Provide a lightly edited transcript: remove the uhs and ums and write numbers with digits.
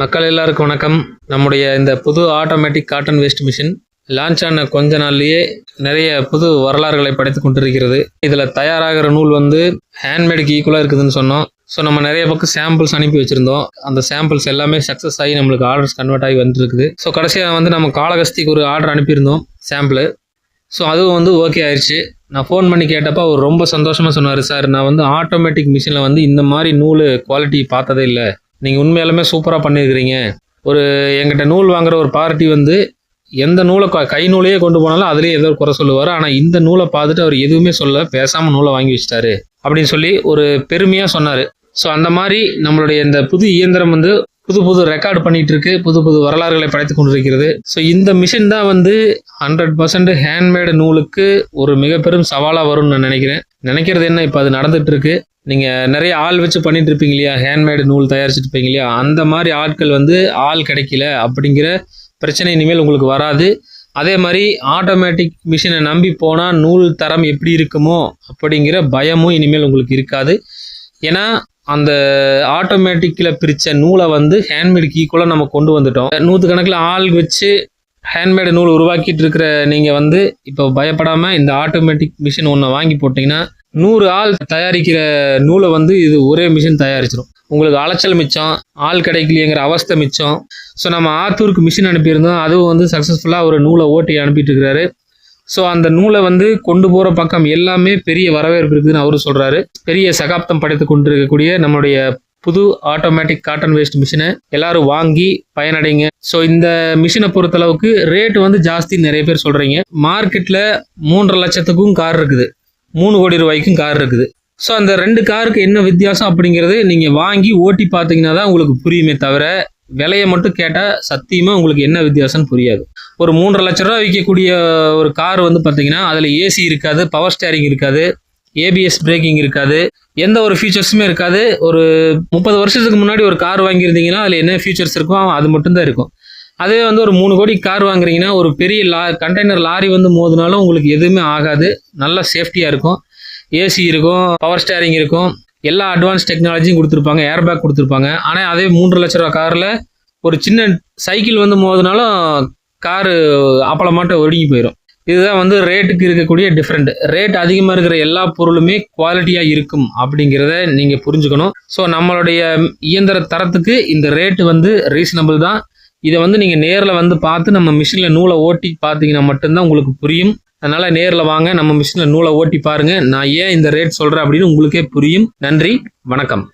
மக்கள் எல்லாருக்கும் வணக்கம். நம்முடைய இந்த புது automatic cotton waste machine launch ஆன கொஞ்ச நாள்லயே நிறைய புது வரலாறுகளை படைத்து கொண்டிருக்கிறது. இதில் தயாராகிற நூல் ஹேண்ட்மேடுக்கு ஈக்குவலாக இருக்குதுன்னு சொன்னோம். ஸோ நம்ம நிறைய பக்கம் சாம்பிள்ஸ் அனுப்பி வச்சுருந்தோம். அந்த சாம்பிள்ஸ் எல்லாமே சக்ஸஸ் ஆகி நம்மளுக்கு ஆர்டர்ஸ் கன்வெர்ட் ஆகி வந்துருக்குது. ஸோ கடைசியாக நம்ம காளகஸ்திக்கு ஒரு ஆர்டர் அனுப்பியிருந்தோம் சாம்பிள். ஸோ அதுவும் ஓகே ஆயிடுச்சு. நான் ஃபோன் பண்ணி கேட்டப்போ அவர் ரொம்ப சந்தோஷமாக சொன்னார், சார் நான் ஆட்டோமேட்டிக் மிஷினில் இந்த மாதிரி நூல் குவாலிட்டி பார்த்ததே இல்லை, நீங்கள் உண்மையாலுமே சூப்பராக பண்ணியிருக்கிறீங்க. எங்கிட்ட நூல் வாங்குற ஒரு பார்ட்டி எந்த நூலை கை நூலையே கொண்டு போனாலும் அதுலேயே ஏதோ குறை சொல்லுவார். ஆனால் இந்த நூலை பார்த்துட்டு அவர் எதுவுமே சொல்ல, பேசாமல் நூலை வாங்கி வச்சிட்டாரு அப்படின்னு சொல்லி ஒரு பெருமையாக சொன்னார். ஸோ அந்த மாதிரி நம்மளுடைய இந்த புது இயந்திரம் புது புது ரெக்கார்டு பண்ணிட்டு இருக்கு, புது புது வரலாறுகளை படைத்து கொண்டிருக்கிறது. ஸோ இந்த மிஷின் தான் 100% ஹேண்ட்மேடு நூலுக்கு ஒரு மிக பெரும் சவாலாக வரும்னு நான் நினைக்கிறது என்ன, இப்போ அது நடந்துட்டு இருக்கு. நீங்கள் நிறைய ஆள் வச்சு பண்ணிட்டு இருப்பீங்க இல்லையா, ஹேண்ட்மேடு நூல் தயாரிச்சுட்டு இருப்பீங்க இல்லையா, அந்த மாதிரி ஆட்கள் ஆள் கிடைக்கல அப்படிங்கிற பிரச்சனை இனிமேல் உங்களுக்கு வராது. அதே மாதிரி ஆட்டோமேட்டிக் மிஷினை நம்பி போனால் நூல் தரம் எப்படி இருக்குமோ அப்படிங்கிற பயமும் இனிமேல் உங்களுக்கு இருக்காது. ஏன்னா அந்த ஆட்டோமேட்டிக்கில் பிரித்த நூலை ஹேண்ட்மேடுக்கு ஈக்குவலாக நம்ம கொண்டு வந்துட்டோம். 100 கணக்கில் ஆள் வச்சு ஹேண்ட்மேடு நூல் உருவாக்கிட்டு இருக்கிற நீங்கள் இப்போ பயப்படாமல் இந்த ஆட்டோமேட்டிக் மிஷின் ஒன்று வாங்கி போட்டிங்கன்னா 100 ஆள் தயாரிக்கிற நூலை இது ஒரே மிஷின் தயாரிச்சிடும். உங்களுக்கு அலைச்சல் மிச்சம், ஆள் கிடைக்கலையேங்கிற அவஸ்தை மிச்சம். ஸோ நம்ம ஆத்தூருக்கு மிஷின் அனுப்பியிருந்தோம், அதுவும் சக்ஸஸ்ஃபுல்லாக ஒரு நூலை ஓட்டி அனுப்பிட்டு இருக்கிறாரு. ஸோ அந்த நூலை கொண்டு போகிற பக்கம் எல்லாமே பெரிய வரவேற்பு இருக்குதுன்னு அவரு சொல்கிறாரு. பெரிய சகாப்தம் படைத்து கொண்டு இருக்கக்கூடிய நம்மளுடைய புது ஆட்டோமேட்டிக் காட்டன் வேஸ்ட் மிஷினை எல்லாரும் வாங்கி பயனடைங்க. ஸோ இந்த மிஷினை பொறுத்தளவுக்கு ரேட்டு ஜாஸ்தி நிறைய பேர் சொல்கிறீங்க. மார்க்கெட்டில் 3.5 லட்சத்துக்கும் கார் இருக்குது, 3 கோடி ரூபாய்க்கும் கார் இருக்குது. ஸோ அந்த 2 காருக்கு என்ன வித்தியாசம் அப்படிங்கிறது நீங்கள் வாங்கி ஓட்டி பார்த்தீங்கன்னா தான் உங்களுக்கு புரியுமே தவிர, விலையை மட்டும் கேட்டால் சத்தியமாக உங்களுக்கு என்ன வித்தியாசம்னு புரியாது. ஒரு 3.5 லட்ச ரூபா விற்கக்கூடிய ஒரு கார் பார்த்தீங்கன்னா அதில் ஏசி இருக்காது, பவர் ஸ்டேரிங் இருக்காது, ஏபிஎஸ் பிரேக்கிங் இருக்காது, எந்த ஒரு ஃபீச்சர்ஸுமே இருக்காது. ஒரு 30 வருஷத்துக்கு முன்னாடி ஒரு கார் வாங்கியிருந்தீங்கன்னா அதில் என்ன ஃபீச்சர்ஸ் இருக்கும் அது மட்டும்தான் இருக்கும். அதே ஒரு 3 கோடி கார் வாங்குறீங்கன்னா ஒரு பெரிய கண்டெய்னர் லாரி மோதினாலும் உங்களுக்கு எதுவுமே ஆகாது, நல்ல சேஃப்டியாக இருக்கும். ஏசி இருக்கும், பவர் ஸ்டேரிங் இருக்கும், எல்லா அட்வான்ஸ் டெக்னாலஜியும் கொடுத்துருப்பாங்க, ஏர் பேக் கொடுத்துருப்பாங்க. ஆனால் அதே 3.5 லட்ச ரூபா காரில் ஒரு சின்ன சைக்கிள் மோதினாலும் காரு அப்பளமாட்ட ஒடுங்கி போயிடும். இதுதான் ரேட்டுக்கு இருக்கக்கூடிய டிஃப்ரெண்ட். ரேட் அதிகமாக இருக்கிற எல்லா பொருளுமே குவாலிட்டியாக இருக்கும் அப்படிங்கிறத நீங்கள் புரிஞ்சுக்கணும். ஸோ நம்மளுடைய இயந்திர தரத்துக்கு இந்த ரேட்டு ரீசனபிள் தான். இதை நீங்கள் நேரில் பார்த்து நம்ம மிஷினில் நூலை ஓட்டி பார்த்தீங்கன்னா மட்டும்தான் உங்களுக்கு புரியும். அதனால் நேரில் வாங்க, நம்ம மிஷினில் நூலை ஓட்டி பாருங்கள். நான் ஏன் இந்த ரேட் சொல்கிறேன் அப்படின்னு உங்களுக்கே புரியும். நன்றி, வணக்கம்.